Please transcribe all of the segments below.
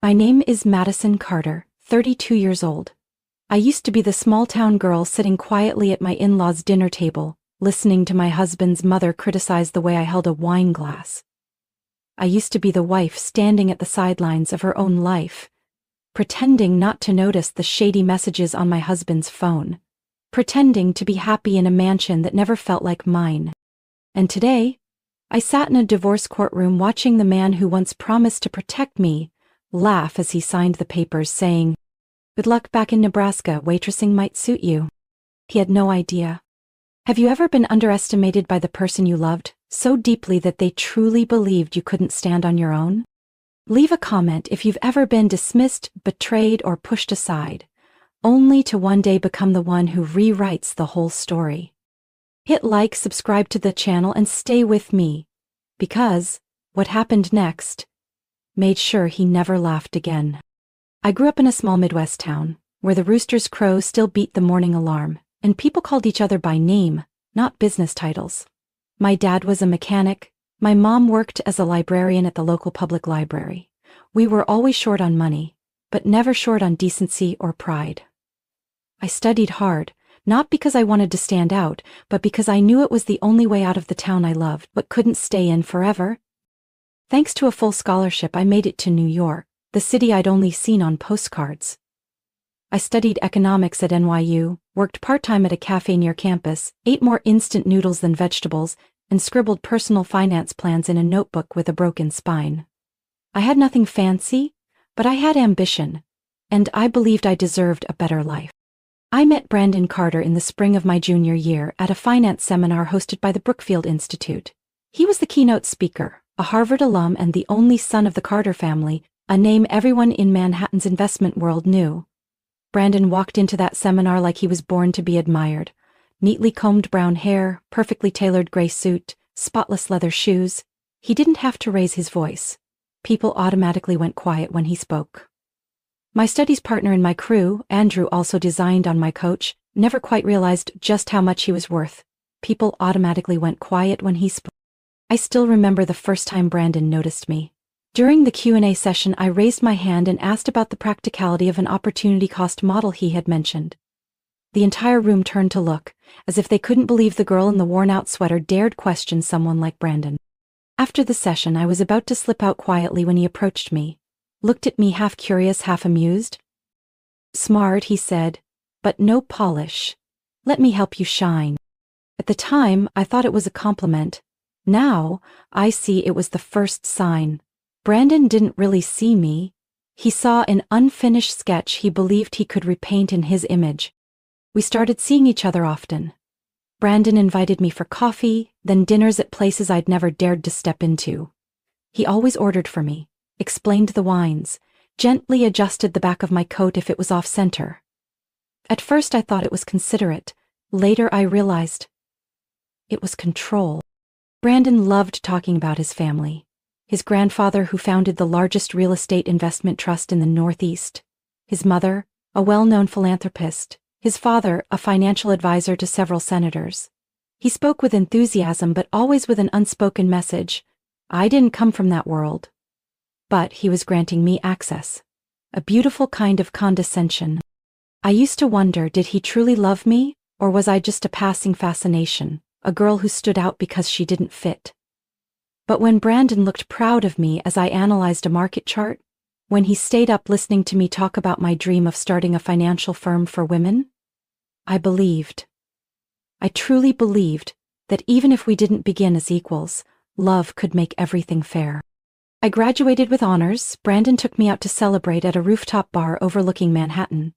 My name is Madison Carter, 32 years old. I used to be the small-town girl sitting quietly at my in-laws' dinner table, listening to my husband's mother criticize the way I held a wine glass. I used to be the wife standing at the sidelines of her own life, pretending not to notice the shady messages on my husband's phone, pretending to be happy in a mansion that never felt like mine. And today, I sat in a divorce courtroom watching the man who once promised to protect me laugh as he signed the papers saying, "Good luck back in Nebraska, waitressing might suit you." He had no idea. Have you ever been underestimated by the person you loved so deeply that they truly believed you couldn't stand on your own? Leave a comment if you've ever been dismissed, betrayed, or pushed aside, only to one day become the one who rewrites the whole story. Hit like, subscribe to the channel, and stay with me, because what happened next made sure he never laughed again. I grew up in a small Midwest town, where the rooster's crow still beat the morning alarm, and people called each other by name, not business titles. My dad was a mechanic, my mom worked as a librarian at the local public library. We were always short on money, but never short on decency or pride. I studied hard, not because I wanted to stand out, but because I knew it was the only way out of the town I loved, but couldn't stay in forever. Thanks to a full scholarship, I made it to New York, the city I'd only seen on postcards. I studied economics at NYU, worked part-time at a cafe near campus, ate more instant noodles than vegetables, and scribbled personal finance plans in a notebook with a broken spine. I had nothing fancy, but I had ambition, and I believed I deserved a better life. I met Brandon Carter in the spring of my junior year at a finance seminar hosted by the Brookfield Institute. He was the keynote speaker, a Harvard alum and the only son of the Carter family, a name everyone in Manhattan's investment world knew. Brandon walked into that seminar like he was born to be admired. Neatly combed brown hair, perfectly tailored gray suit, spotless leather shoes. He didn't have to raise his voice. People automatically went quiet when he spoke. My studies partner in my crew, Andrew, also designed on my coach, never quite realized just how much he was worth. People automatically went quiet when he spoke. I still remember the first time Brandon noticed me. During the Q&A session, I raised my hand and asked about the practicality of an opportunity cost model he had mentioned. The entire room turned to look, as if they couldn't believe the girl in the worn-out sweater dared question someone like Brandon. After the session, I was about to slip out quietly when he approached me, looked at me half curious, half amused. "Smart," he said, "but no polish. Let me help you shine." At the time, I thought it was a compliment. Now, I see it was the first sign. Brandon didn't really see me. He saw an unfinished sketch he believed he could repaint in his image. We started seeing each other often. Brandon invited me for coffee, then dinners at places I'd never dared to step into. He always ordered for me, explained the wines, gently adjusted the back of my coat if it was off-center. At first I thought it was considerate. Later I realized it was control. Brandon loved talking about his family. His grandfather, who founded the largest real estate investment trust in the Northeast. His mother, a well-known philanthropist. His father, a financial advisor to several senators. He spoke with enthusiasm, but always with an unspoken message. I didn't come from that world. But he was granting me access. A beautiful kind of condescension. I used to wonder, did he truly love me, or was I just a passing fascination, a girl who stood out because she didn't fit? But when Brandon looked proud of me as I analyzed a market chart, when he stayed up listening to me talk about my dream of starting a financial firm for women, I believed. I truly believed that even if we didn't begin as equals, love could make everything fair. I graduated with honors. Brandon took me out to celebrate at a rooftop bar overlooking Manhattan.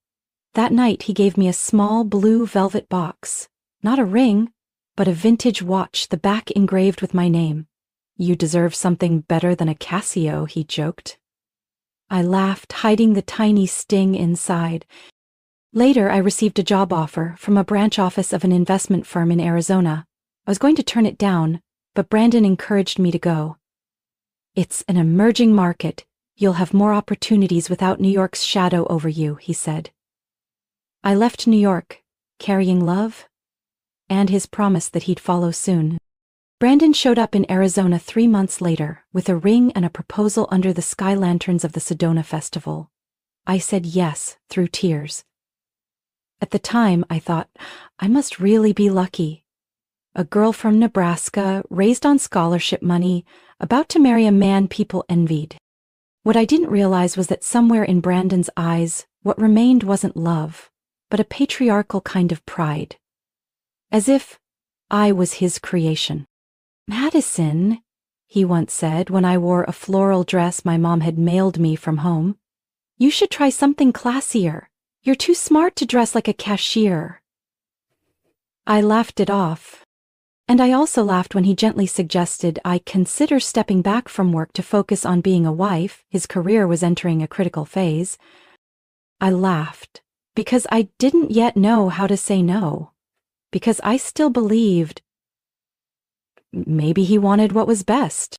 That night he gave me a small blue velvet box. Not a ring, but a vintage watch, the back engraved with my name. "You deserve something better than a Casio," he joked. I laughed, hiding the tiny sting inside. Later, I received a job offer from a branch office of an investment firm in Arizona. I was going to turn it down, but Brandon encouraged me to go. "It's an emerging market. You'll have more opportunities without New York's shadow over you," he said. I left New York, carrying love, and his promise that he'd follow soon. Brandon showed up in Arizona 3 months later, with a ring and a proposal under the sky lanterns of the Sedona Festival. I said yes, through tears. At the time, I thought, I must really be lucky. A girl from Nebraska, raised on scholarship money, about to marry a man people envied. What I didn't realize was that somewhere in Brandon's eyes, what remained wasn't love, but a patriarchal kind of pride. As if I was his creation. "Madison," he once said when I wore a floral dress my mom had mailed me from home, "you should try something classier. You're too smart to dress like a cashier." I laughed it off. And I also laughed when he gently suggested I consider stepping back from work to focus on being a wife. His career was entering a critical phase. I laughed because I didn't yet know how to say no, because I still believed maybe he wanted what was best.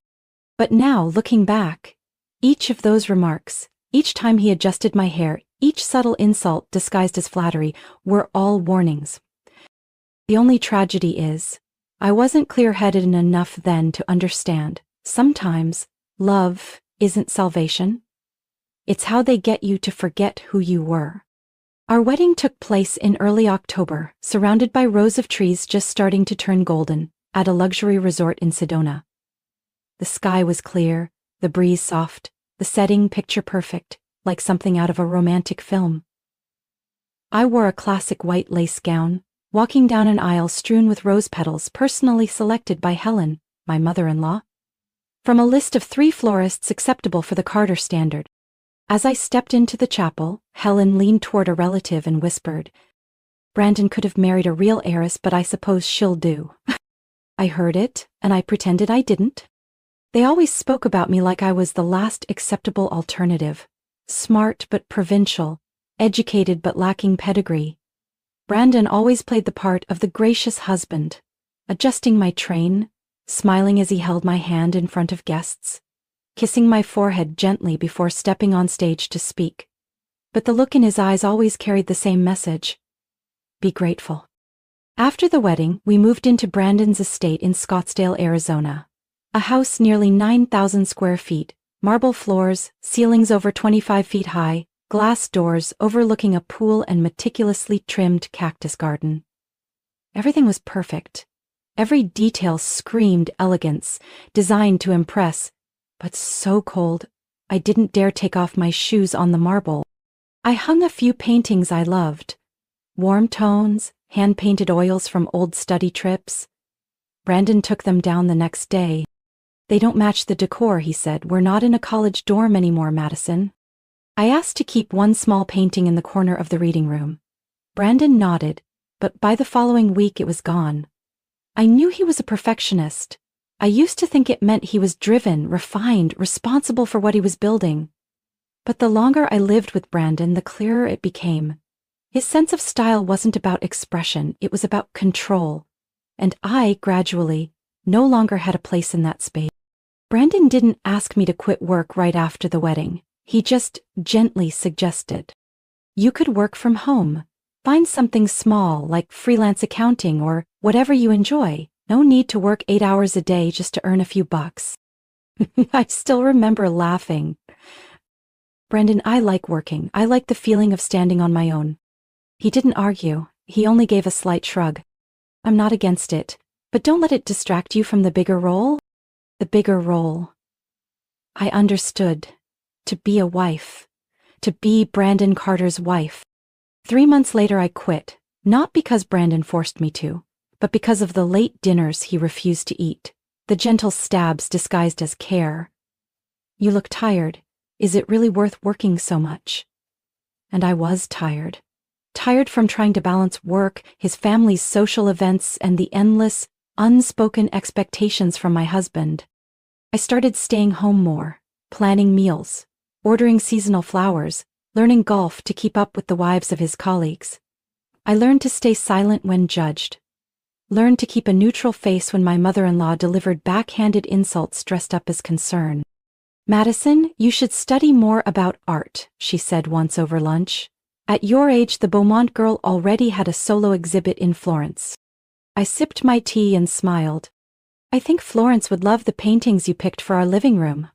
But now, looking back, each of those remarks, each time he adjusted my hair, each subtle insult disguised as flattery, were all warnings. The only tragedy is, I wasn't clear-headed enough then to understand. Sometimes, love isn't salvation. It's how they get you to forget who you were. Our wedding took place in early October, surrounded by rows of trees just starting to turn golden, at a luxury resort in Sedona. The sky was clear, the breeze soft, the setting picture-perfect, like something out of a romantic film. I wore a classic white lace gown, walking down an aisle strewn with rose petals personally selected by Helen, my mother-in-law, from a list of 3 florists acceptable for the Carter standard. As I stepped into the chapel, Helen leaned toward a relative and whispered, "Brandon could have married a real heiress, but I suppose she'll do." I heard it, and I pretended I didn't. They always spoke about me like I was the last acceptable alternative. Smart but provincial, educated but lacking pedigree. Brandon always played the part of the gracious husband, adjusting my train, smiling as he held my hand in front of guests, kissing my forehead gently before stepping on stage to speak. But the look in his eyes always carried the same message. Be grateful. After the wedding, we moved into Brandon's estate in Scottsdale, Arizona. A house nearly 9,000 square feet, marble floors, ceilings over 25 feet high, glass doors overlooking a pool and meticulously trimmed cactus garden. Everything was perfect. Every detail screamed elegance, designed to impress, but so cold, I didn't dare take off my shoes on the marble. I hung a few paintings I loved. Warm tones, hand-painted oils from old study trips. Brandon took them down the next day. "They don't match the decor," he said. "We're not in a college dorm anymore, Madison." I asked to keep one small painting in the corner of the reading room. Brandon nodded, but by the following week it was gone. I knew he was a perfectionist. I used to think it meant he was driven, refined, responsible for what he was building. But the longer I lived with Brandon, the clearer it became. His sense of style wasn't about expression, it was about control. And I, gradually, no longer had a place in that space. Brandon didn't ask me to quit work right after the wedding. He just gently suggested, "You could work from home. Find something small like freelance accounting or whatever you enjoy. No need to work 8 hours a day just to earn a few bucks." I still remember laughing. "Brandon, I like working. I like the feeling of standing on my own." He didn't argue. He only gave a slight shrug. "I'm not against it, but don't let it distract you from the bigger role." The bigger role. I understood. To be a wife. To be Brandon Carter's wife. 3 months later I quit, not because Brandon forced me to, but because of the late dinners he refused to eat, the gentle stabs disguised as care. "You look tired. Is it really worth working so much?" And I was tired. Tired from trying to balance work, his family's social events, and the endless, unspoken expectations from my husband. I started staying home more, planning meals, ordering seasonal flowers, learning golf to keep up with the wives of his colleagues. I learned to stay silent when judged. Learned to keep a neutral face when my mother-in-law delivered backhanded insults dressed up as concern. "Madison, you should study more about art," she said once over lunch. "At your age, the Beaumont girl already had a solo exhibit in Florence." I sipped my tea and smiled. I think Florence would love the paintings you picked for our living room.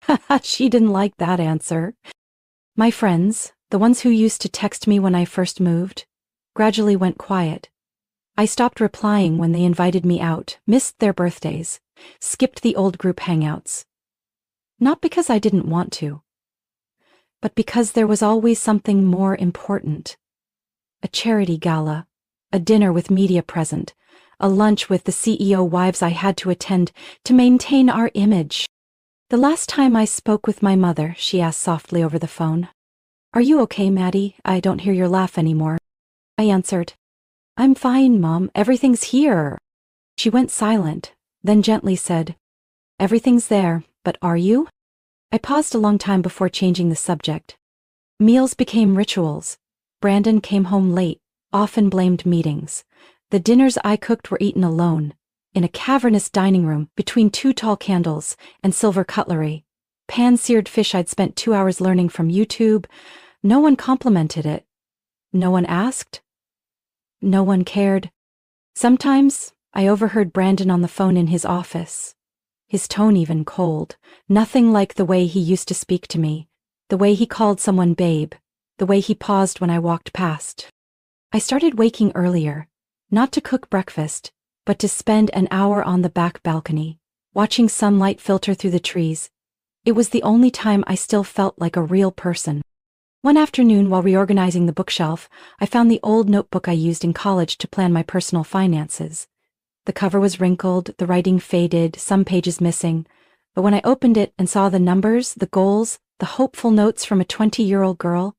Haha, she didn't like that answer. My friends, the ones who used to text me when I first moved, gradually went quiet. I stopped replying when they invited me out, missed their birthdays, skipped the old group hangouts. Not because I didn't want to, but because there was always something more important. A charity gala, a dinner with media present, a lunch with the CEO wives I had to attend to maintain our image. The last time I spoke with my mother, she asked softly over the phone. "Are you okay, Maddie? I don't hear your laugh anymore." I answered, "I'm fine, Mom. Everything's here." She went silent, then gently said, "Everything's there, but are you?" I paused a long time before changing the subject. Meals became rituals. Brandon came home late, often blamed meetings. The dinners I cooked were eaten alone, in a cavernous dining room between 2 tall candles and silver cutlery. Pan-seared fish I'd spent 2 hours learning from YouTube. No one complimented it. No one asked. No one cared. Sometimes I overheard Brandon on the phone in his office. His tone even cold, nothing like the way he used to speak to me, the way he called someone babe, the way he paused when I walked past. I started waking earlier, not to cook breakfast, but to spend an hour on the back balcony, watching sunlight filter through the trees. It was the only time I still felt like a real person. One afternoon, while reorganizing the bookshelf, I found the old notebook I used in college to plan my personal finances. The cover was wrinkled, the writing faded, some pages missing, but when I opened it and saw the numbers, the goals, the hopeful notes from a 20-year-old girl,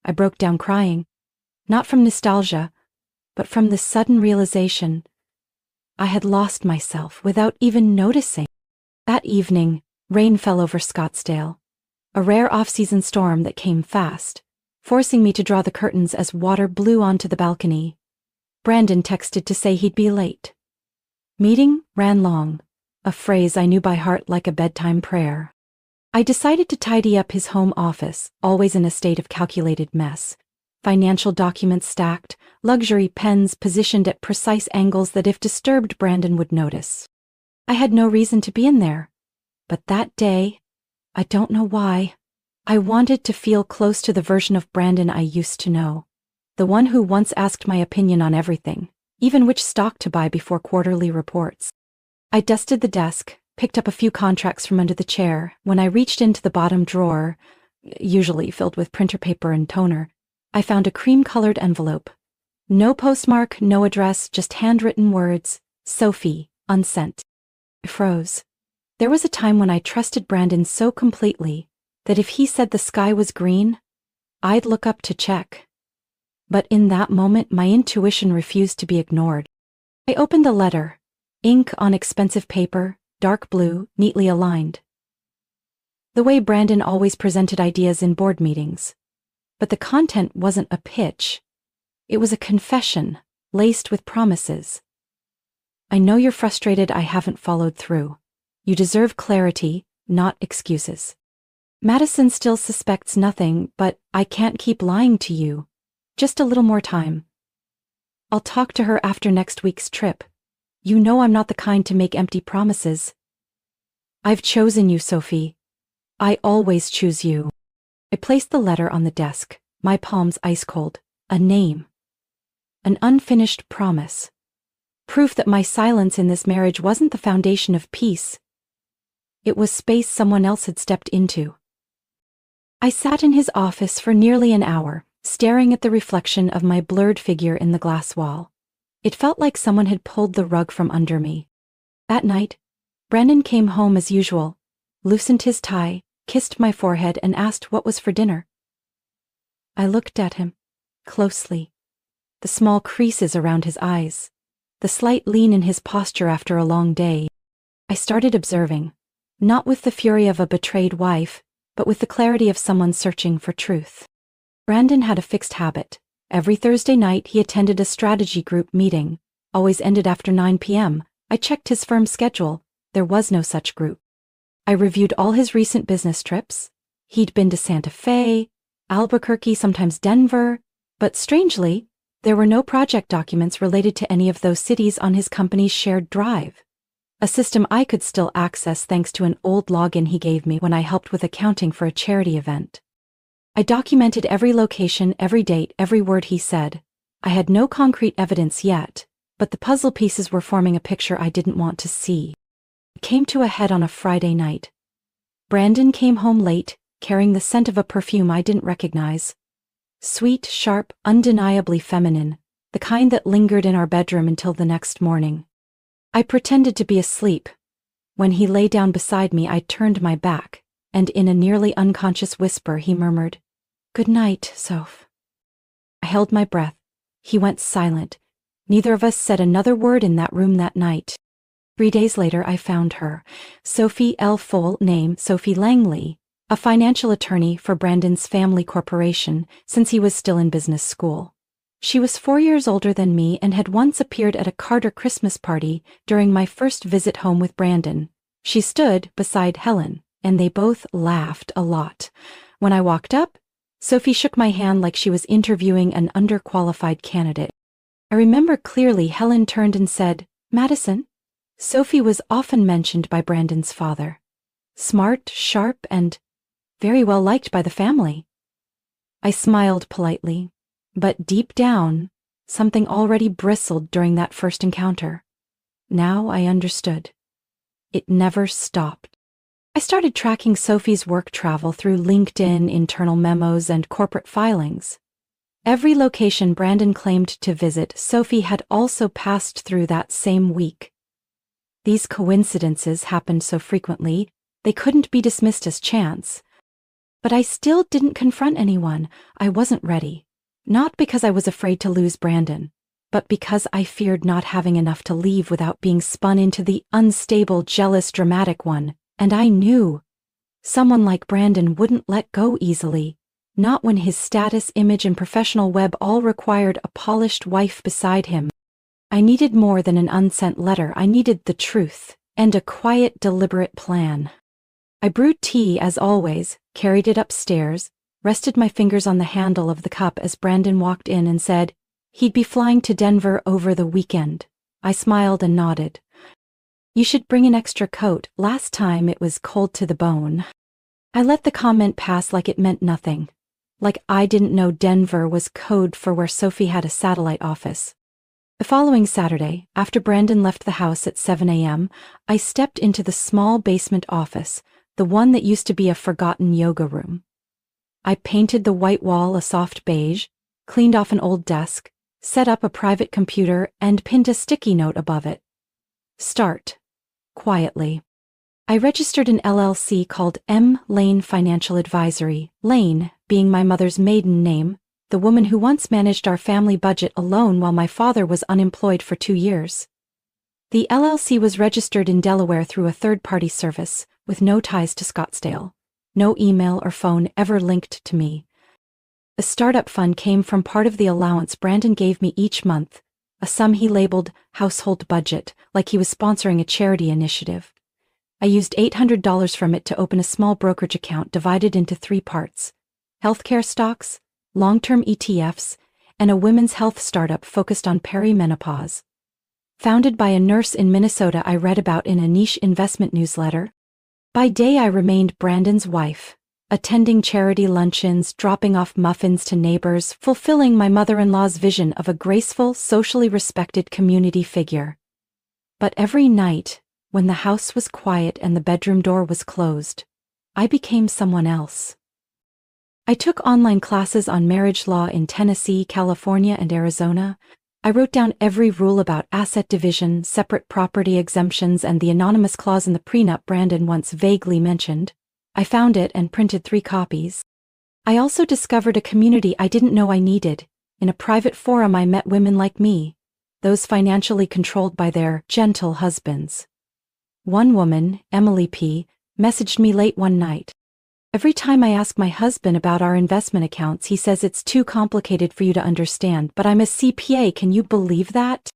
I broke down crying. Not from nostalgia, but from the sudden realization I had lost myself without even noticing. That evening, rain fell over Scottsdale, a rare off-season storm that came fast, forcing me to draw the curtains as water blew onto the balcony. Brandon texted to say he'd be late. Meeting ran long, a phrase I knew by heart like a bedtime prayer. I decided to tidy up his home office, always in a state of calculated mess. Financial documents stacked, luxury pens positioned at precise angles that if disturbed Brandon would notice. I had no reason to be in there, but that day, I don't know why, I wanted to feel close to the version of Brandon I used to know, the one who once asked my opinion on everything, even which stock to buy before quarterly reports. I dusted the desk, picked up a few contracts from under the chair. When I reached into the bottom drawer, usually filled with printer paper and toner, I found a cream-colored envelope. No postmark, no address, just handwritten words, Sophie, unsent. I froze. There was a time when I trusted Brandon so completely that if he said the sky was green, I'd look up to check. But in that moment, my intuition refused to be ignored. I opened the letter, ink on expensive paper, dark blue, neatly aligned. The way Brandon always presented ideas in board meetings. But the content wasn't a pitch. It was a confession, laced with promises. "I know you're frustrated I haven't followed through. You deserve clarity, not excuses. Madison still suspects nothing, but I can't keep lying to you. Just a little more time. I'll talk to her after next week's trip. You know I'm not the kind to make empty promises. I've chosen you, Sophie. I always choose you." I placed the letter on the desk, my palms ice cold. A name. An unfinished promise. Proof that my silence in this marriage wasn't the foundation of peace. It was space someone else had stepped into. I sat in his office for nearly an hour, staring at the reflection of my blurred figure in the glass wall. It felt like someone had pulled the rug from under me. That night, Brandon came home as usual, loosened his tie, kissed my forehead, and asked what was for dinner. I looked at him, closely. The small creases around his eyes, the slight lean in his posture after a long day. I started observing, not with the fury of a betrayed wife, but with the clarity of someone searching for truth. Brandon had a fixed habit. Every Thursday night he attended a strategy group meeting, always ended after 9 p.m. I checked his firm's schedule. There was no such group. I reviewed all his recent business trips. He'd been to Santa Fe, Albuquerque, sometimes Denver, but strangely, there were no project documents related to any of those cities on his company's shared drive. a system I could still access thanks to an old login he gave me when I helped with accounting for a charity event. I documented every location, every date, every word he said. I had no concrete evidence yet, but the puzzle pieces were forming a picture I didn't want to see. It came to a head on a Friday night. Brandon came home late, carrying the scent of a perfume I didn't recognize. Sweet, sharp, undeniably feminine, the kind that lingered in our bedroom until the next morning. I pretended to be asleep. When he lay down beside me, I turned my back, and in a nearly unconscious whisper he murmured, "Good night, Soph." I held my breath. He went silent. Neither of us said another word in that room that night. 3 days later I found her, Sophie L. full name Sophie Langley, a financial attorney for Brandon's family corporation since he was still in business school. She was 4 years older than me and had once appeared at a Carter Christmas party during my first visit home with Brandon. She stood beside Helen, and they both laughed a lot. When I walked up, Sophie shook my hand like she was interviewing an underqualified candidate. I remember clearly Helen turned and said, "Madison?" Sophie was often mentioned by Brandon's father. Smart, sharp, and very well liked by the family. I smiled politely, but deep down, something already bristled during that first encounter. Now I understood. It never stopped. I started tracking Sophie's work travel through LinkedIn, internal memos, and corporate filings. Every location Brandon claimed to visit, Sophie had also passed through that same week. These coincidences happened so frequently, they couldn't be dismissed as chance. But I still didn't confront anyone. I wasn't ready. Not because I was afraid to lose Brandon, but because I feared not having enough to leave without being spun into the unstable, jealous, dramatic one. And I knew someone like Brandon wouldn't let go easily, not when his status, image, and professional web all required a polished wife beside him. I needed more than an unsent letter. I needed the truth, and a quiet, deliberate plan. I brewed tea as always, carried it upstairs, rested my fingers on the handle of the cup as Brandon walked in and said he'd be flying to Denver over the weekend. I smiled and nodded. "You should bring an extra coat. Last time it was cold to the bone." I let the comment pass like it meant nothing. Like I didn't know Denver was code for where Sophie had a satellite office. The following Saturday, after Brandon left the house at 7 a.m., I stepped into the small basement office, the one that used to be a forgotten yoga room. I painted the white wall a soft beige, cleaned off an old desk, set up a private computer, and pinned a sticky note above it. "Start. Quietly." I registered an LLC called M. Lane Financial Advisory, Lane being my mother's maiden name, the woman who once managed our family budget alone while my father was unemployed for 2 years. The LLC was registered in Delaware through a third-party service, with no ties to Scottsdale. No email or phone ever linked to me. The startup fund came from part of the allowance Brandon gave me each month, a sum he labeled household budget, like he was sponsoring a charity initiative. I used $800 from it to open a small brokerage account divided into 3 parts: healthcare stocks, long-term ETFs, and a women's health startup focused on perimenopause. Founded by a nurse in Minnesota I read about in a niche investment newsletter. By day I remained Brandon's wife, attending charity luncheons, dropping off muffins to neighbors, fulfilling my mother-in-law's vision of a graceful, socially respected community figure. But every night, when the house was quiet and the bedroom door was closed, I became someone else. I took online classes on marriage law in Tennessee, California, and Arizona. I wrote down every rule about asset division, separate property exemptions, and the anonymous clause in the prenup Brandon once vaguely mentioned. I found it and printed 3 copies. I also discovered a community I didn't know I needed. In a private forum I met women like me, those financially controlled by their gentle husbands. One woman, Emily P., messaged me late one night. "Every time I ask my husband about our investment accounts, he says it's too complicated for you to understand, but I'm a CPA, can you believe that?"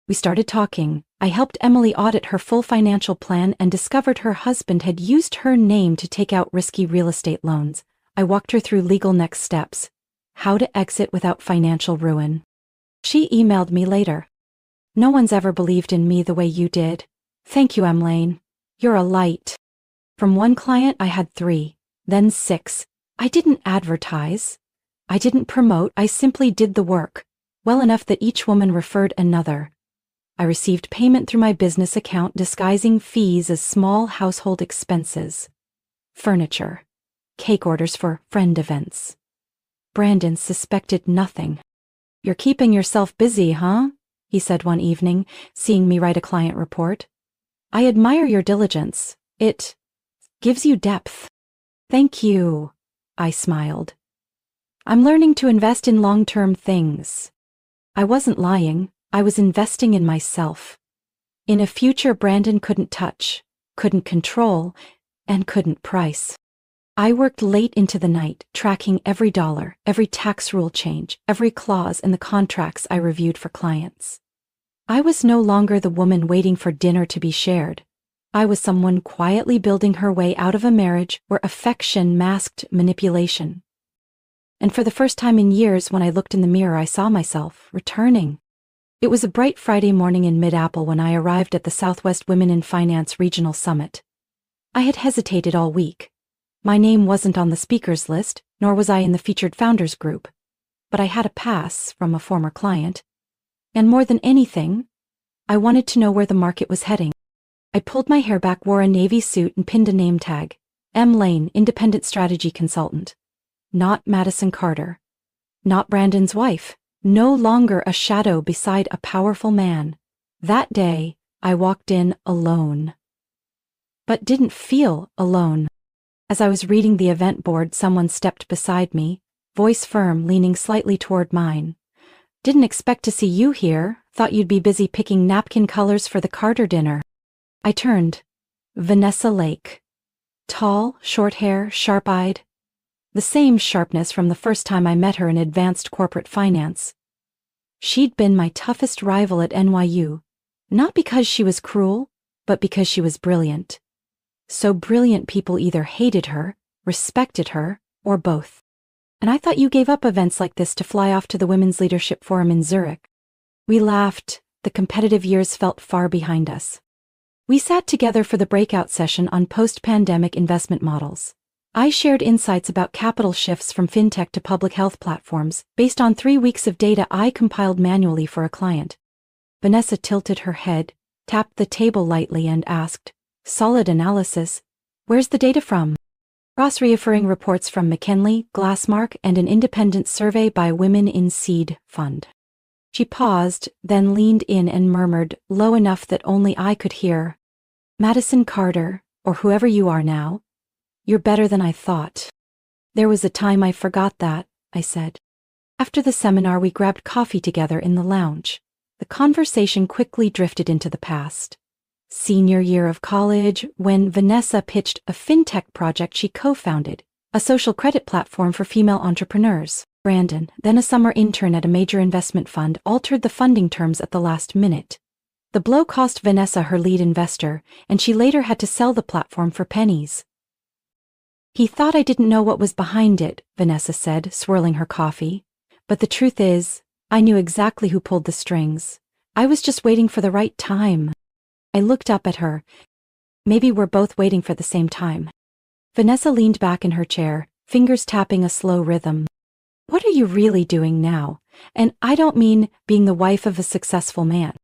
We started talking. I helped Emily audit her full financial plan and discovered her husband had used her name to take out risky real estate loans. I walked her through legal next steps. How to exit without financial ruin. She emailed me later. "No one's ever believed in me the way you did. Thank you, Lane. You're a light. From one client I had 3, then 6. I didn't advertise. I didn't promote, I simply did the work, well enough that each woman referred another. I received payment through my business account, disguising fees as small household expenses. Furniture. Cake orders for friend events. Brandon suspected nothing. You're keeping yourself busy, huh? He said one evening, seeing me write a client report. I admire your diligence. It gives you depth. Thank you, I smiled. I'm learning to invest in long-term things. I wasn't lying, I was investing in myself. In a future Brandon couldn't touch, couldn't control, and couldn't price. I worked late into the night, tracking every dollar, every tax rule change, every clause in the contracts I reviewed for clients. I was no longer the woman waiting for dinner to be shared. I was someone quietly building her way out of a marriage where affection masked manipulation. And for the first time in years, when I looked in the mirror, I saw myself returning. It was a bright Friday morning in mid-April when I arrived at the Southwest Women in Finance Regional Summit. I had hesitated all week. My name wasn't on the speakers list, nor was I in the featured founders group. But I had a pass from a former client. And more than anything, I wanted to know where the market was heading. I pulled my hair back, wore a navy suit, and pinned a name tag. M. Lane, Independent Strategy Consultant. Not Madison Carter. Not Brandon's wife. No longer a shadow beside a powerful man. That day, I walked in alone. But didn't feel alone. As I was reading the event board, someone stepped beside me, voice firm, leaning slightly toward mine. Didn't expect to see you here. Thought you'd be busy picking napkin colors for the Carter dinner. I turned. Vanessa Lake. Tall, short hair, sharp-eyed. The same sharpness from the first time I met her in advanced corporate finance. She'd been my toughest rival at NYU, not because she was cruel, but because she was brilliant. So brilliant people either hated her, respected her, or both. And I thought you gave up events like this to fly off to the Women's Leadership Forum in Zurich. We laughed. The competitive years felt far behind us. We sat together for the breakout session on post-pandemic investment models. I shared insights about capital shifts from fintech to public health platforms based on 3 weeks of data I compiled manually for a client. Vanessa tilted her head, tapped the table lightly, and asked, "Solid analysis. Where's the data from?" Cross-referring reports from McKinley, Glassmark, and an independent survey by Women in Seed Fund. She paused, then leaned in and murmured, low enough that only I could hear, "Madison Carter, or whoever you are now, you're better than I thought." There was a time I forgot that, I said. After the seminar, we grabbed coffee together in the lounge. The conversation quickly drifted into the past. Senior year of college, when Vanessa pitched a fintech project she co-founded, a social credit platform for female entrepreneurs. Brandon, then a summer intern at a major investment fund, altered the funding terms at the last minute. The blow cost Vanessa her lead investor, and she later had to sell the platform for pennies. "He thought I didn't know what was behind it," Vanessa said, swirling her coffee. "But the truth is, I knew exactly who pulled the strings. I was just waiting for the right time." I looked up at her. Maybe we're both waiting for the same time. Vanessa leaned back in her chair, fingers tapping a slow rhythm. "What are you really doing now? And I don't mean being the wife of a successful man."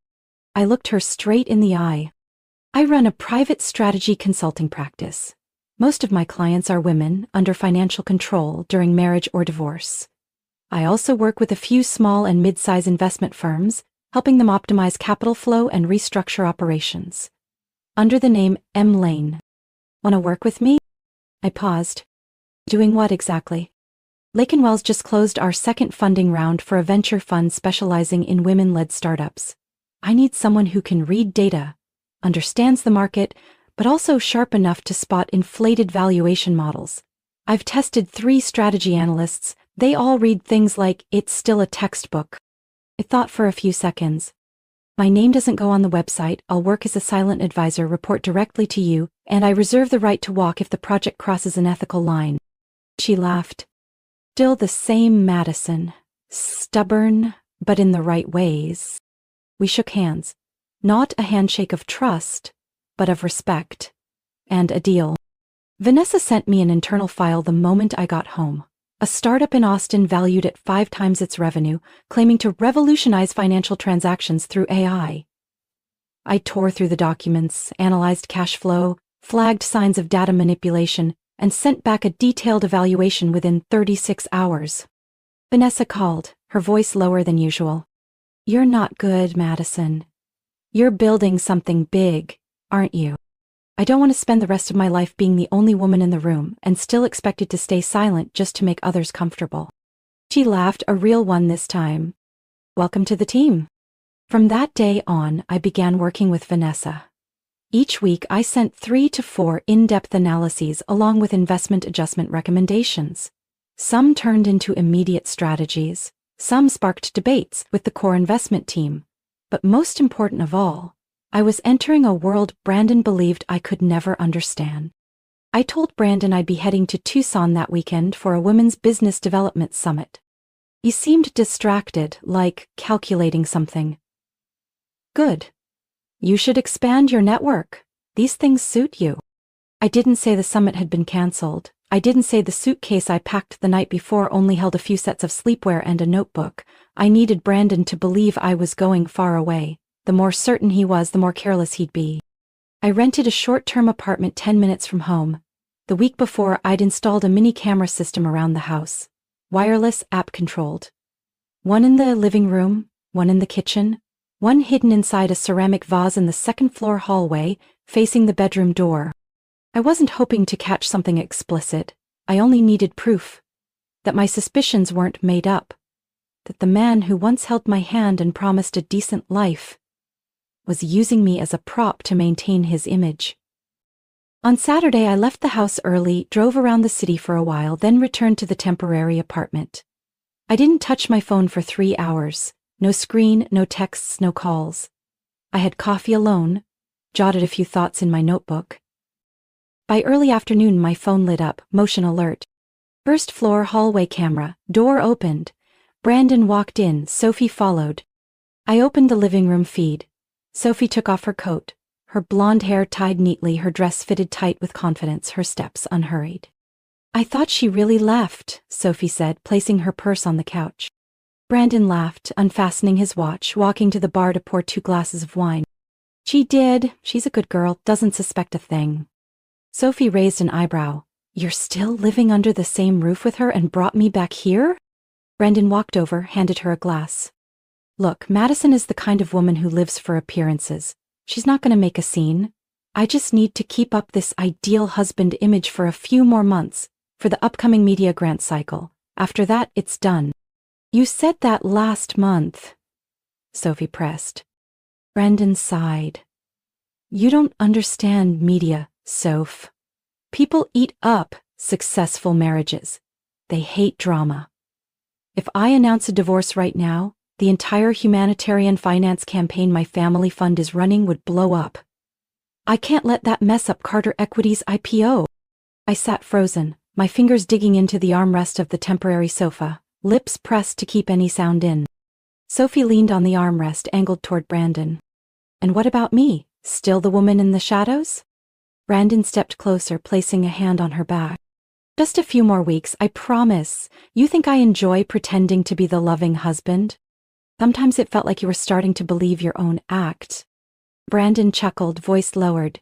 I looked her straight in the eye. "I run a private strategy consulting practice. Most of my clients are women under financial control during marriage or divorce. I also work with a few small and mid-size investment firms, helping them optimize capital flow and restructure operations. Under the name M. Lane. Want to work with me?" I paused. "Doing what exactly?" Lake & Wells just closed our second funding round for a venture fund specializing in women-led startups. I need someone who can read data, understands the market, but also sharp enough to spot inflated valuation models. I've tested 3 strategy analysts. They all read things like, "It's still a textbook." I thought for a few seconds. "My name doesn't go on the website. I'll work as a silent advisor, report directly to you, and I reserve the right to walk if the project crosses an ethical line." She laughed. Still the same Madison. Stubborn, but in the right ways. We shook hands. Not a handshake of trust, but of respect. And a deal. Vanessa sent me an internal file the moment I got home. A startup in Austin valued at 5 times its revenue, claiming to revolutionize financial transactions through AI. I tore through the documents, analyzed cash flow, flagged signs of data manipulation, and sent back a detailed evaluation within 36 hours. Vanessa called, her voice lower than usual. "You're not good, Madison. You're building something big, aren't you? I don't want to spend the rest of my life being the only woman in the room and still expected to stay silent just to make others comfortable." She laughed, a real one this time. "Welcome to the team." From that day on, I began working with Vanessa. Each week, I sent 3 to 4 in-depth analyses along with investment adjustment recommendations. Some turned into immediate strategies, some sparked debates with the core investment team. But most important of all, I was entering a world Brandon believed I could never understand. I told Brandon I'd be heading to Tucson that weekend for a women's business development summit. He seemed distracted, like calculating something. "Good. You should expand your network. These things suit you." I didn't say the summit had been canceled. I didn't say the suitcase I packed the night before only held a few sets of sleepwear and a notebook. I needed Brandon to believe I was going far away. The more certain he was, the more careless he'd be. I rented a short-term apartment 10 minutes from home. The week before, I'd installed a mini camera system around the house. Wireless, app-controlled. One in the living room, one in the kitchen, one hidden inside a ceramic vase in the second-floor hallway, facing the bedroom door. I wasn't hoping to catch something explicit. I only needed proof. That my suspicions weren't made up. That the man who once held my hand and promised a decent life was using me as a prop to maintain his image. On Saturday, I left the house early, drove around the city for a while, then returned to the temporary apartment. I didn't touch my phone for 3 hours. No screen, no texts, no calls. I had coffee alone, jotted a few thoughts in my notebook. By early afternoon, my phone lit up, motion alert. First floor hallway camera, door opened. Brandon walked in, Sophie followed. I opened the living room feed. Sophie took off her coat, her blonde hair tied neatly, her dress fitted tight with confidence, her steps unhurried. "I thought she really left," Sophie said, placing her purse on the couch. Brandon laughed, unfastening his watch, walking to the bar to pour 2 glasses of wine. "She did. She's a good girl, doesn't suspect a thing." Sophie raised an eyebrow. "You're still living under the same roof with her and brought me back here?" Brandon walked over, handed her a glass. "Look, Madison is the kind of woman who lives for appearances. She's not going to make a scene. I just need to keep up this ideal husband image for a few more months, for the upcoming media grant cycle. After that, it's done." "You said that last month," Sophie pressed. Brandon sighed. "You don't understand media, Soph. People eat up successful marriages. They hate drama. If I announce a divorce right now, the entire humanitarian finance campaign my family fund is running would blow up. I can't let that mess up Carter Equity's IPO." I sat frozen, my fingers digging into the armrest of the temporary sofa, lips pressed to keep any sound in. Sophie leaned on the armrest, angled toward Brandon. "And what about me? Still the woman in the shadows?" Brandon stepped closer, placing a hand on her back. "Just a few more weeks, I promise. You think I enjoy pretending to be the loving husband? Sometimes it felt like you were starting to believe your own act." Brandon chuckled, voice lowered.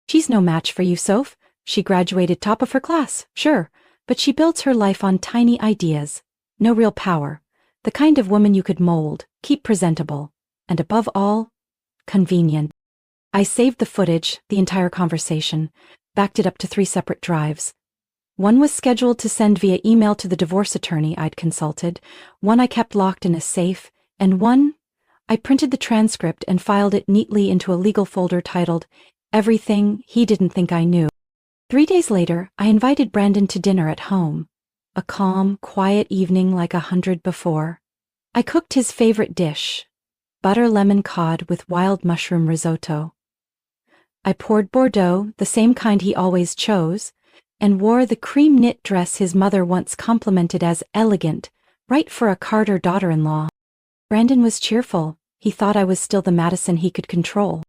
"She's no match for you, Soph. She graduated top of her class, sure, but she builds her life on tiny ideas. No real power. The kind of woman you could mold, keep presentable, and above all, convenient." I saved the footage, the entire conversation, backed it up to 3 separate drives. One was scheduled to send via email to the divorce attorney I'd consulted, one I kept locked in a safe, and one I printed the transcript and filed it neatly into a legal folder titled "Everything He Didn't Think I Knew." 3 days later, I invited Brandon to dinner at home. A calm, quiet evening like 100 before. I cooked his favorite dish, butter lemon cod with wild mushroom risotto. I poured Bordeaux, the same kind he always chose, and wore the cream knit dress his mother once complimented as elegant, right for a Carter daughter-in-law. Brandon was cheerful. He thought I was still the Madison he could control.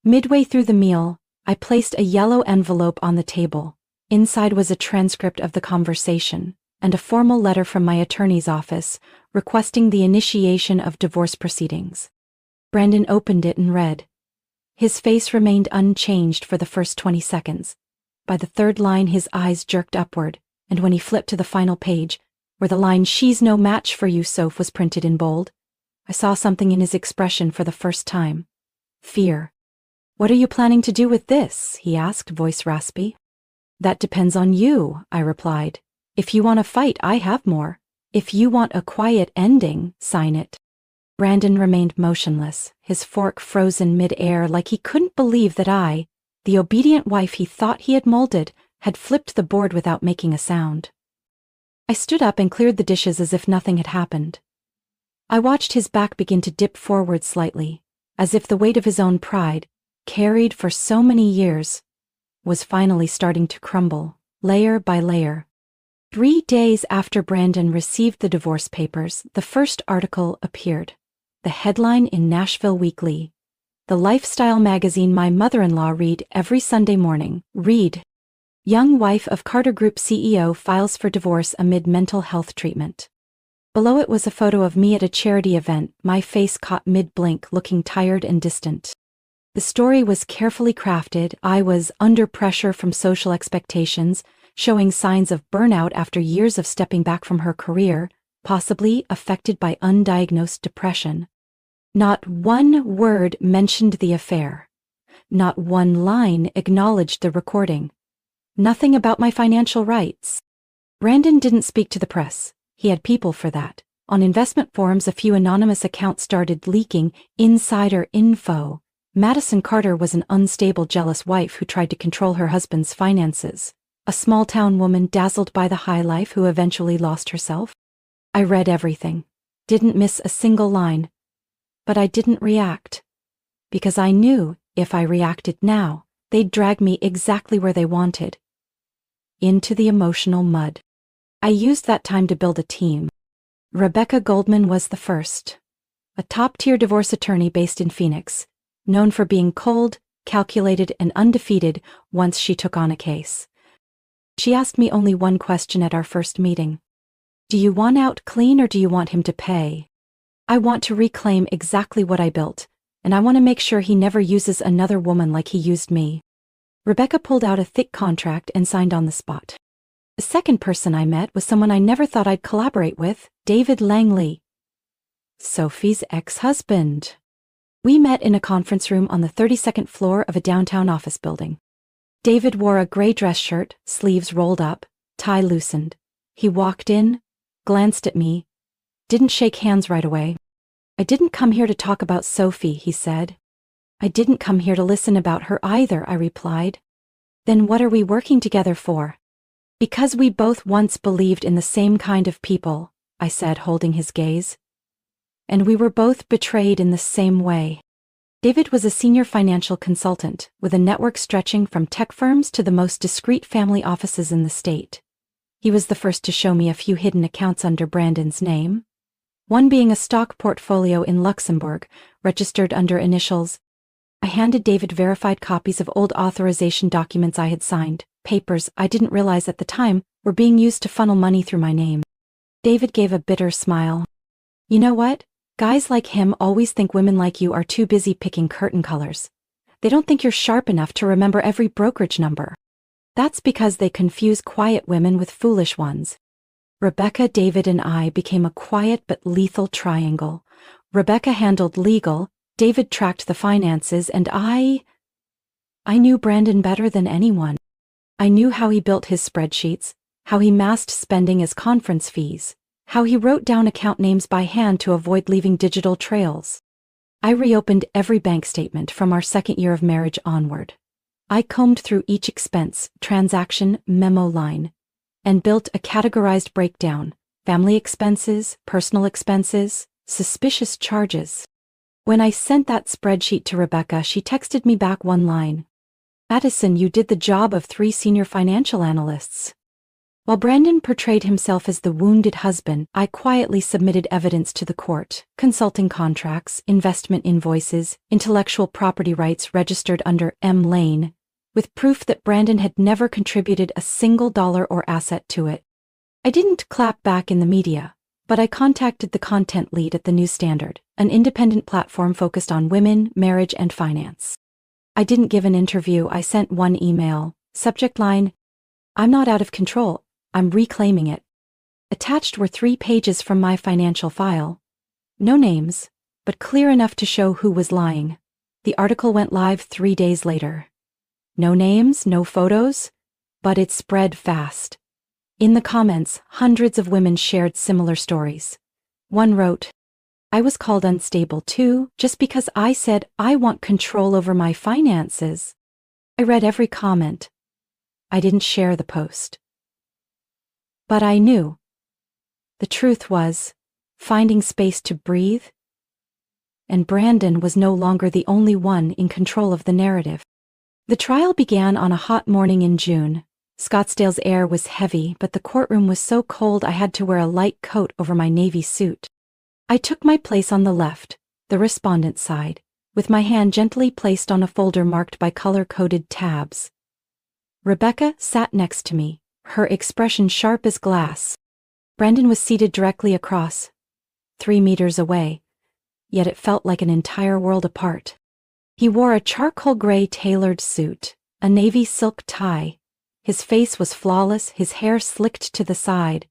Midway through the meal, I placed a yellow envelope on the table. Inside was a transcript of the conversation and a formal letter from my attorney's office requesting the initiation of divorce proceedings. Brandon opened it and read. His face remained unchanged for the first 20 seconds. By the third line, his eyes jerked upward, and when he flipped to the final page, where the line "She's no match for you, Soph" was printed in bold, I saw something in his expression for the first time. Fear. "What are you planning to do with this?" he asked, voice raspy. "That depends on you," I replied. "If you want a fight, I have more. If you want a quiet ending, sign it." Brandon remained motionless, his fork frozen mid-air like he couldn't believe that I, the obedient wife he thought he had molded, had flipped the board without making a sound. I stood up and cleared the dishes as if nothing had happened. I watched his back begin to dip forward slightly, as if the weight of his own pride, carried for so many years, was finally starting to crumble, layer by layer. 3 days after Brandon received the divorce papers, the first article appeared. The headline in Nashville Weekly, the lifestyle magazine my mother-in-law read every Sunday morning, read, "Young wife of Carter Group CEO files for divorce amid mental health treatment." Below it was a photo of me at a charity event, my face caught mid-blink, looking tired and distant. The story was carefully crafted. I was under pressure from social expectations, showing signs of burnout after years of stepping back from her career, possibly affected by undiagnosed depression. Not one word mentioned the affair. Not one line acknowledged the recording. Nothing about my financial rights. Brandon didn't speak to the press. He had people for that. On investment forums, a few anonymous accounts started leaking insider info. Madison Carter was an unstable, jealous wife who tried to control her husband's finances. A small-town woman dazzled by the high life who eventually lost herself. I read everything. Didn't miss a single line. But I didn't react. Because I knew if I reacted now, they'd drag me exactly where they wanted. Into the emotional mud. I used that time to build a team. Rebecca Goldman was the first. A top-tier divorce attorney based in Phoenix, known for being cold, calculated, and undefeated once she took on a case. She asked me only one question at our first meeting. "Do you want out clean or do you want him to pay?" "I want to reclaim exactly what I built, and I want to make sure he never uses another woman like he used me." Rebecca pulled out a thick contract and signed on the spot. The second person I met was someone I never thought I'd collaborate with, David Langley, Sophie's ex-husband. We met in a conference room on the 32nd floor of a downtown office building. David wore a gray dress shirt, sleeves rolled up, tie loosened. He walked in, glanced at me, didn't shake hands right away. "I didn't come here to talk about Sophie," he said. "I didn't come here to listen about her either," I replied. "Then what are we working together for?" "Because we both once believed in the same kind of people," I said, holding his gaze. "And we were both betrayed in the same way." David was a senior financial consultant, with a network stretching from tech firms to the most discreet family offices in the state. He was the first to show me a few hidden accounts under Brandon's name. One being a stock portfolio in Luxembourg, registered under initials. I handed David verified copies of old authorization documents I had signed, papers I didn't realize at the time were being used to funnel money through my name. David gave a bitter smile. "You know what? Guys like him always think women like you are too busy picking curtain colors. They don't think you're sharp enough to remember every brokerage number. That's because they confuse quiet women with foolish ones." Rebecca, David, and I became a quiet but lethal triangle. Rebecca handled legal, David tracked the finances, and I knew Brandon better than anyone. I knew how he built his spreadsheets, how he masked spending as conference fees, how he wrote down account names by hand to avoid leaving digital trails. I reopened every bank statement from our second year of marriage onward. I combed through each expense, transaction, memo line, and built a categorized breakdown: family expenses, personal expenses, suspicious charges. When I sent that spreadsheet to Rebecca, she texted me back one line. "Addison, you did the job of 3 senior financial analysts." While Brandon portrayed himself as the wounded husband, I quietly submitted evidence to the court: consulting contracts, investment invoices, intellectual property rights registered under M. Lane, with proof that Brandon had never contributed a single dollar or asset to it. I didn't clap back in the media, but I contacted the content lead at the News Standard, an independent platform focused on women, marriage, and finance. I didn't give an interview, I sent one email, subject line, "I'm not out of control, I'm reclaiming it." Attached were 3 pages from my financial file. No names, but clear enough to show who was lying. The article went live 3 days later. No names, no photos, but it spread fast. In the comments, hundreds of women shared similar stories. One wrote, "I was called unstable too, just because I said I want control over my finances." I read every comment. I didn't share the post. But I knew. The truth was, finding space to breathe, and Brandon was no longer the only one in control of the narrative. The trial began on a hot morning in June. Scottsdale's air was heavy, but the courtroom was so cold I had to wear a light coat over my navy suit. I took my place on the left, the respondent's side, with my hand gently placed on a folder marked by color-coded tabs. Rebecca sat next to me, her expression sharp as glass. Brandon was seated directly across, 3 meters away, yet it felt like an entire world apart. He wore a charcoal gray tailored suit, a navy silk tie. His face was flawless, his hair slicked to the side.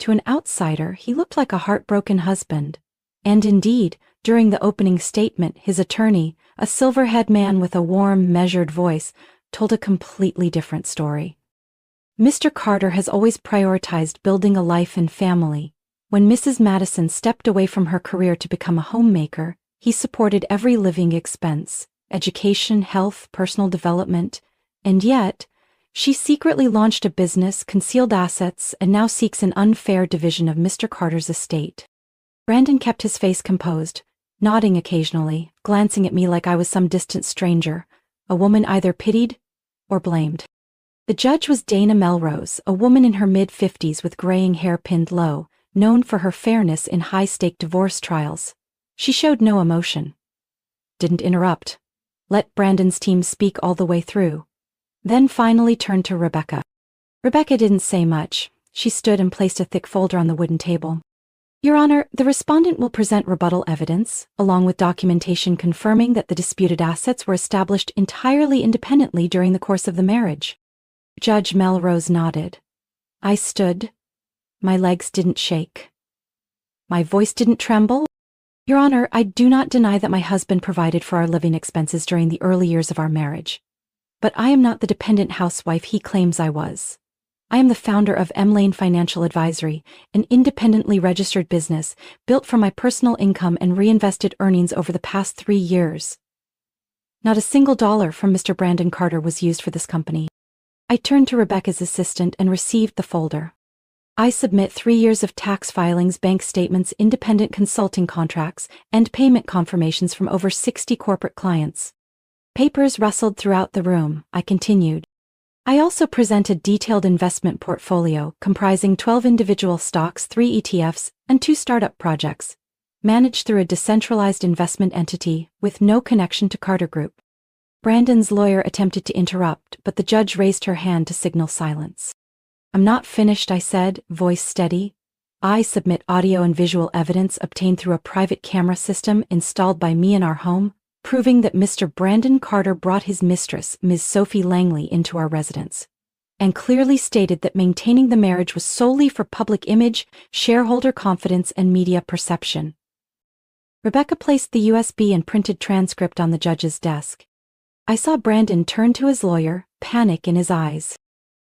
To an outsider, he looked like a heartbroken husband. And indeed, during the opening statement, his attorney, a silver-haired man with a warm, measured voice, told a completely different story. Mr. Carter has always prioritized building a life and family. When Mrs. Madison stepped away from her career to become a homemaker, he supported every living expense, education, health, personal development, and yet, she secretly launched a business, concealed assets, and now seeks an unfair division of Mr. Carter's estate. Brandon kept his face composed, nodding occasionally, glancing at me like I was some distant stranger, a woman either pitied or blamed. The judge was Dana Melrose, a woman in her mid-50s with graying hair pinned low, known for her fairness in high-stake divorce trials. She showed no emotion. Didn't interrupt. Let Brandon's team speak all the way through. Then finally turned to Rebecca. Rebecca didn't say much. She stood and placed a thick folder on the wooden table. "Your Honor, the respondent will present rebuttal evidence, along with documentation confirming that the disputed assets were established entirely independently during the course of the marriage." Judge Melrose nodded. I stood. My legs didn't shake. My voice didn't tremble. "Your Honor, I do not deny that my husband provided for our living expenses during the early years of our marriage. But I am not the dependent housewife he claims I was. I am the founder of M. Lane Financial Advisory, an independently registered business built from my personal income and reinvested earnings over the past 3 years. Not a single dollar from Mr. Brandon Carter was used for this company." I turned to Rebecca's assistant and received the folder. "I submit 3 years of tax filings, bank statements, independent consulting contracts, and payment confirmations from over 60 corporate clients." Papers rustled throughout the room. I continued. "I also present a detailed investment portfolio comprising 12 individual stocks, 3 ETFs, and 2 startup projects, managed through a decentralized investment entity with no connection to Carter Group." Brandon's lawyer attempted to interrupt, but the judge raised her hand to signal silence. "I'm not finished," I said, voice steady. "I submit audio and visual evidence obtained through a private camera system installed by me in our home, proving that Mr. Brandon Carter brought his mistress, Ms. Sophie Langley, into our residence, and clearly stated that maintaining the marriage was solely for public image, shareholder confidence, and media perception." Rebecca placed the USB and printed transcript on the judge's desk. I saw Brandon turn to his lawyer, panic in his eyes.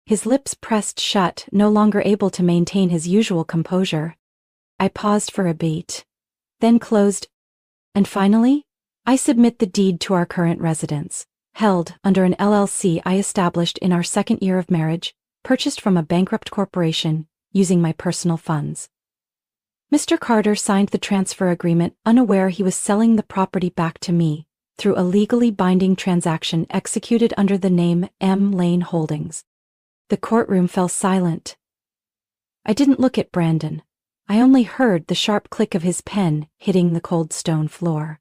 His lips pressed shut, no longer able to maintain his usual composure. I paused for a beat, then closed, and finally, "I submit the deed to our current residence, held under an LLC I established in our 2nd year of marriage, purchased from a bankrupt corporation, using my personal funds." Mr. Carter signed the transfer agreement, unaware he was selling the property back to me, through a legally binding transaction executed under the name M. Lane Holdings. The courtroom fell silent. I didn't look at Brandon. I only heard the sharp click of his pen hitting the cold stone floor.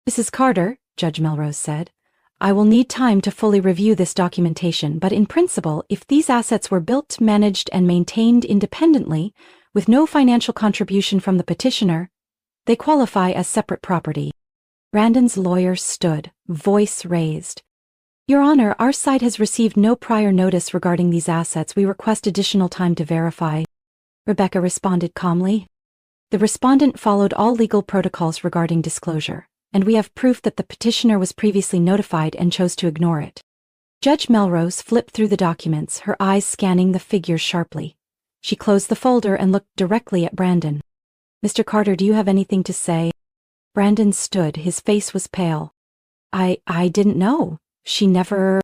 "Mrs. Carter," Judge Melrose said, I will need time to fully review this documentation, but in principle, if these assets were built, managed, and maintained independently, with no financial contribution from the petitioner, they qualify as separate property. Brandon's lawyer stood, voice raised. Your Honor, our side has received no prior notice regarding these assets. We request additional time to verify. Rebecca responded calmly. The respondent followed all legal protocols regarding disclosure, and we have proof that the petitioner was previously notified and chose to ignore it. Judge Melrose flipped through the documents, her eyes scanning the figures sharply. She closed the folder and looked directly at Brandon. Mr. Carter, do you have anything to say? Brandon stood, his face was pale. I didn't know. She never...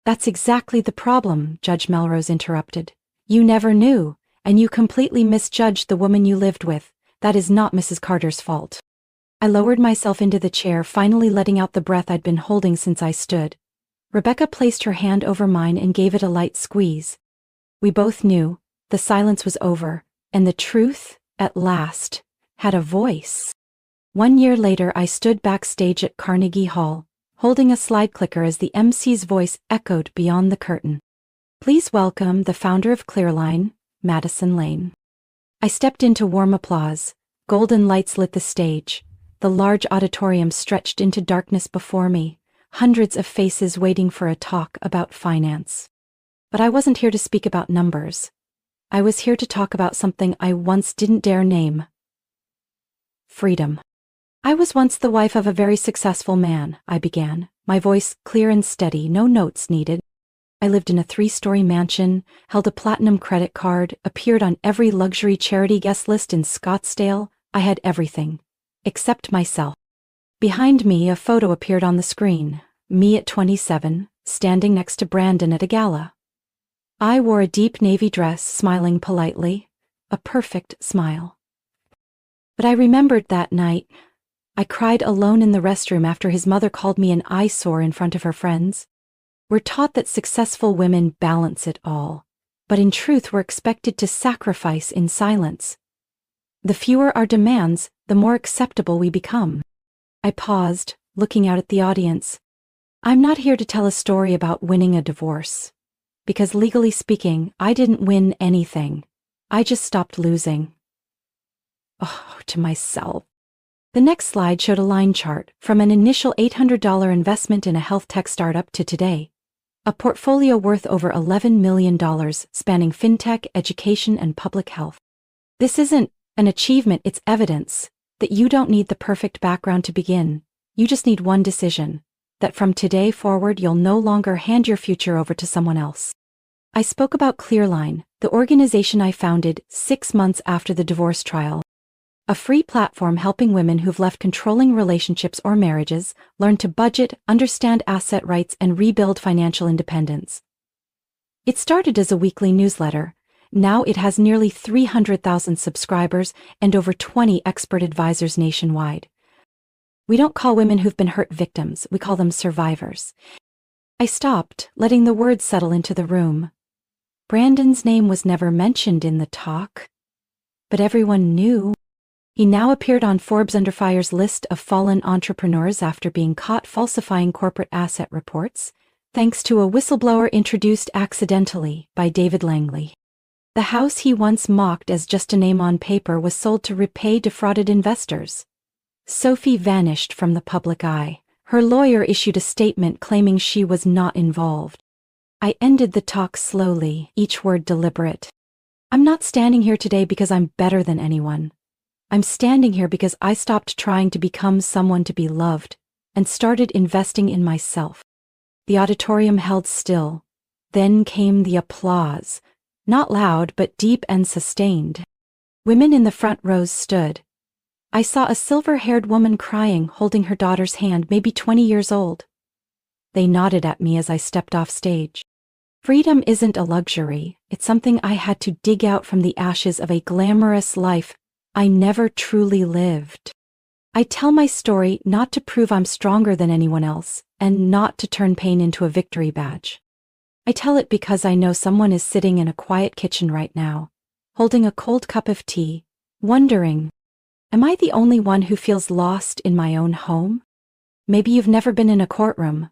That's exactly the problem, Judge Melrose interrupted. You never knew, and you completely misjudged the woman you lived with. That is not Mrs. Carter's fault. I lowered myself into the chair, finally letting out the breath I'd been holding since I stood. Rebecca placed her hand over mine and gave it a light squeeze. We both knew the silence was over, and the truth, at last, had a voice. 1 year later, I stood backstage at Carnegie Hall, holding a slide clicker as the MC's voice echoed beyond the curtain. Please welcome the founder of Clearline, Madison Lane. I stepped into warm applause. Golden lights lit the stage. The large auditorium stretched into darkness before me, hundreds of faces waiting for a talk about finance. But I wasn't here to speak about numbers. I was here to talk about something I once didn't dare name. Freedom. I was once the wife of a very successful man, I began, my voice clear and steady, no notes needed. I lived in a 3-story mansion, held a platinum credit card, appeared on every luxury charity guest list in Scottsdale. I had everything, except myself. Behind me, a photo appeared on the screen, me at 27, standing next to Brandon at a gala. I wore a deep navy dress, smiling politely, a perfect smile. But I remembered that night. I cried alone in the restroom after his mother called me an eyesore in front of her friends. We're taught that successful women balance it all, but in truth we're expected to sacrifice in silence. The fewer our demands, the more acceptable we become. I paused, looking out at the audience. I'm not here to tell a story about winning a divorce, because legally speaking, I didn't win anything. I just stopped losing. Oh, to myself. The next slide showed a line chart from an initial $800 investment in a health tech startup to today. A portfolio worth over $11 million spanning fintech, education, and public health. This isn't an achievement, it's evidence that you don't need the perfect background to begin. You just need one decision, that from today forward you'll no longer hand your future over to someone else. I spoke about Clearline, the organization I founded 6 months after the divorce trial. A free platform helping women who've left controlling relationships or marriages learn to budget, understand asset rights, and rebuild financial independence. It started as a weekly newsletter. Now it has nearly 300,000 subscribers and over 20 expert advisors nationwide. We don't call women who've been hurt victims, we call them survivors. I stopped, letting the words settle into the room. Brandon's name was never mentioned in the talk, but everyone knew. He now appeared on Forbes Under Fire's list of fallen entrepreneurs after being caught falsifying corporate asset reports, thanks to a whistleblower introduced accidentally by David Langley. The house he once mocked as just a name on paper was sold to repay defrauded investors. Sophie vanished from the public eye. Her lawyer issued a statement claiming she was not involved. I ended the talk slowly, each word deliberate. I'm not standing here today because I'm better than anyone. I'm standing here because I stopped trying to become someone to be loved and started investing in myself. The auditorium held still. Then came the applause, not loud but deep and sustained. Women in the front rows stood. I saw a silver-haired woman crying, holding her daughter's hand, maybe 20 years old. They nodded at me as I stepped off stage. Freedom isn't a luxury, it's something I had to dig out from the ashes of a glamorous life I never truly lived. I tell my story not to prove I'm stronger than anyone else, and not to turn pain into a victory badge. I tell it because I know someone is sitting in a quiet kitchen right now, holding a cold cup of tea, wondering, am I the only one who feels lost in my own home? Maybe you've never been in a courtroom.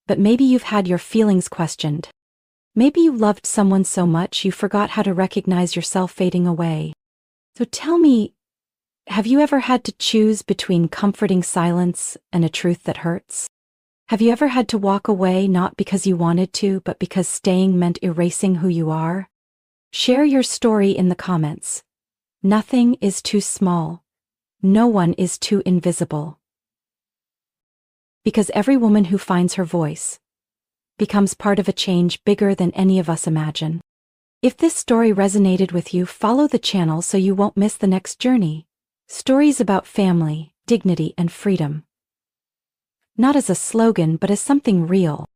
But maybe you've had your feelings questioned. Maybe you loved someone so much you forgot how to recognize yourself fading away. So tell me, have you ever had to choose between comforting silence and a truth that hurts? Have you ever had to walk away not because you wanted to, but because staying meant erasing who you are? Share your story in the comments. Nothing is too small. No one is too invisible. Because every woman who finds her voice becomes part of a change bigger than any of us imagine. If this story resonated with you, follow the channel so you won't miss the next journey. Stories about family, dignity, and freedom. Not as a slogan, but as something real.